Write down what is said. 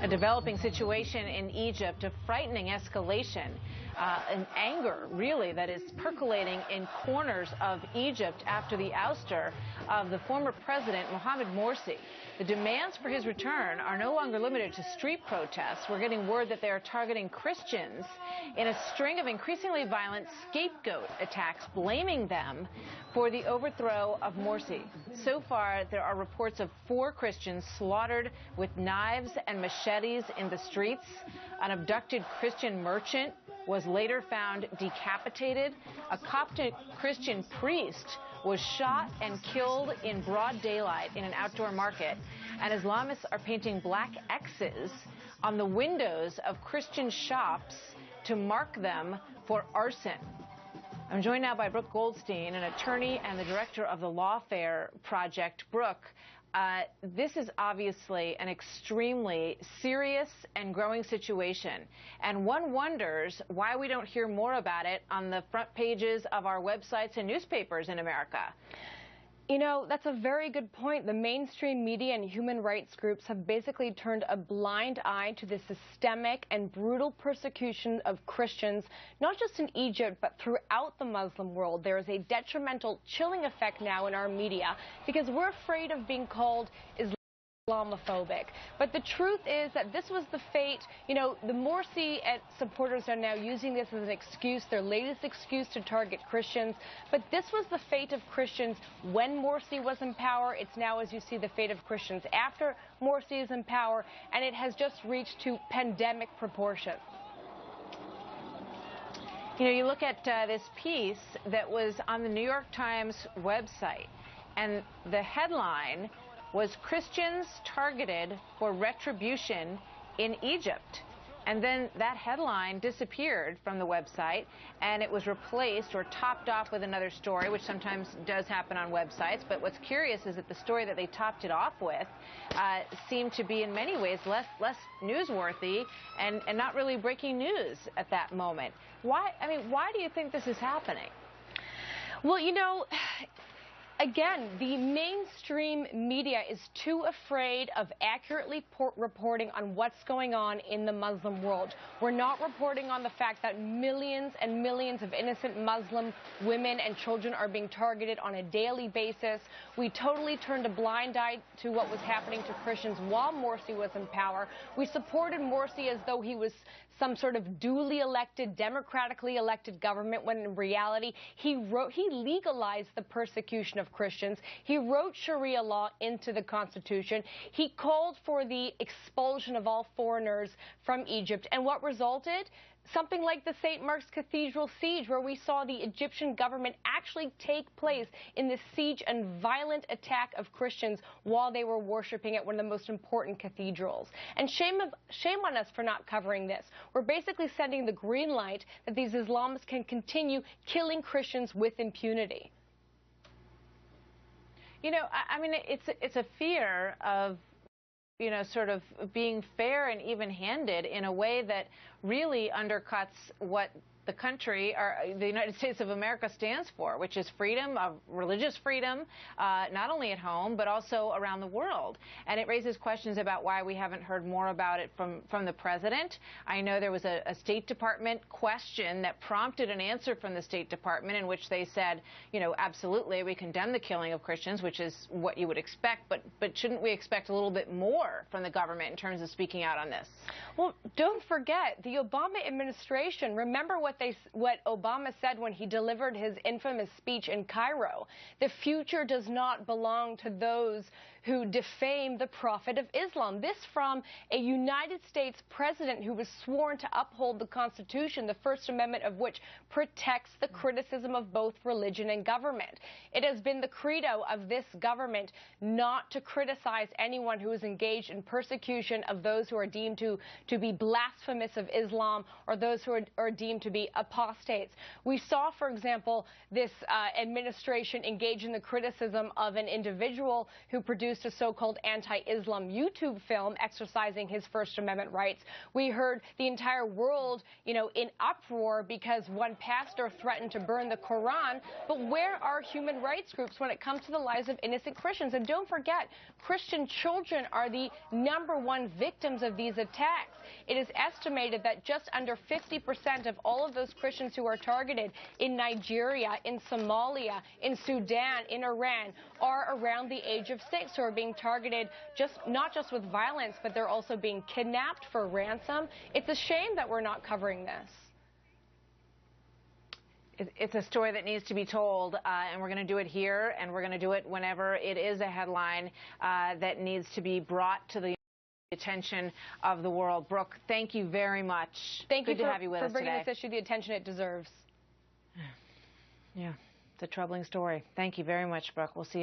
A developing situation in Egypt, a frightening escalation, an anger, really, that is percolating in corners of Egypt after the ouster of the former president, Mohamed Morsi. The demands for his return are no longer limited to street protests. We're getting word that they are targeting Christians in a string of increasingly violent scapegoat attacks, blaming them for the overthrow of Morsi. So far, there are reports of 4 Christians slaughtered with knives and machetes in the streets. An abducted Christian merchant was later found decapitated. A Coptic Christian priest was shot and killed in broad daylight in an outdoor market. And Islamists are painting black X's on the windows of Christian shops to mark them for arson. I'm joined now by Brooke Goldstein, an attorney and the director of the Lawfare Project. Brooke, this is obviously an extremely serious and growing situation, and one wonders why we don't hear more about it on the front pages of our websites and newspapers in America. You know, that's a very good point. The mainstream media and human rights groups have basically turned a blind eye to the systemic and brutal persecution of Christians, not just in Egypt, but throughout the Muslim world. There is a detrimental, chilling effect now in our media because we're afraid of being called Islamophobic. But the truth is that this was the fate. You know, the Morsi supporters are now using this as an excuse, their latest excuse to target Christians. But this was the fate of Christians when Morsi was in power. It's now, as you see, the fate of Christians after Morsi is in power, and it has just reached to pandemic proportions. You know, you look at this piece that was on the New York Times website, and the headline was "Christians Targeted for Retribution in Egypt." And then that headline disappeared from the website, and it was replaced or topped off with another story, which sometimes does happen on websites. But what's curious is that the story that they topped it off with seemed to be in many ways less newsworthy and not really breaking news at that moment. Why do you think this is happening? Well, you know, again, the mainstream media is too afraid of accurately reporting on what's going on in the Muslim world. We're not reporting on the fact that millions and millions of innocent Muslim women and children are being targeted on a daily basis. We totally turned a blind eye to what was happening to Christians while Morsi was in power. We supported Morsi as though he was some sort of duly elected, democratically elected government, when in reality he legalized the persecution of Christians. He wrote Sharia law into the Constitution. He called for the expulsion of all foreigners from Egypt. And what resulted? Something like the St. Mark's Cathedral siege, where we saw the Egyptian government actually take place in the siege and violent attack of Christians while they were worshiping at one of the most important cathedrals. And shame on us for not covering this. We're basically sending the green light that these Islamists can continue killing Christians with impunity. You know, I mean, it's a fear of, you know, sort of being fair and even-handed in a way that really undercuts what the country, or the United States of America, stands for, which is freedom, of religious freedom, not only at home, but also around the world. And it raises questions about why we haven't heard more about it from the president. I know there was a State Department question that prompted an answer from the State Department in which they said, you know, absolutely, we condemn the killing of Christians, which is what you would expect, but shouldn't we expect a little bit more from the government in terms of speaking out on this? Well, don't forget, the Obama administration, remember what Obama said when he delivered his infamous speech in Cairo. The future does not belong to those who defame the Prophet of Islam. This from a United States president who was sworn to uphold the Constitution, the First Amendment of which protects the criticism of both religion and government. It has been the credo of this government not to criticize anyone who is engaged in persecution of those who are deemed to be blasphemous of Islam. Islam or those who are deemed to be apostates. We saw, for example, this administration engage in the criticism of an individual who produced a so-called anti-Islam YouTube film exercising his First Amendment rights. We heard the entire world, in uproar because one pastor threatened to burn the Quran. But where are human rights groups when it comes to the lives of innocent Christians? And don't forget, Christian children are the #1 victims of these attacks. It is estimated that just under 50% of all of those Christians who are targeted in Nigeria, in Somalia, in Sudan, in Iran, are around the age of 6, who are being targeted not just with violence, but they're also being kidnapped for ransom. It's a shame that we're not covering this. It's a story that needs to be told, and we're going to do it here, and we're going to do it whenever it is a headline that needs to be brought to the attention of the world. Brooke, thank you very much. Thank you to have you with us for bringing today. this issue the attention it deserves. Yeah, it's a troubling story. Thank you very much, Brooke. We'll see you.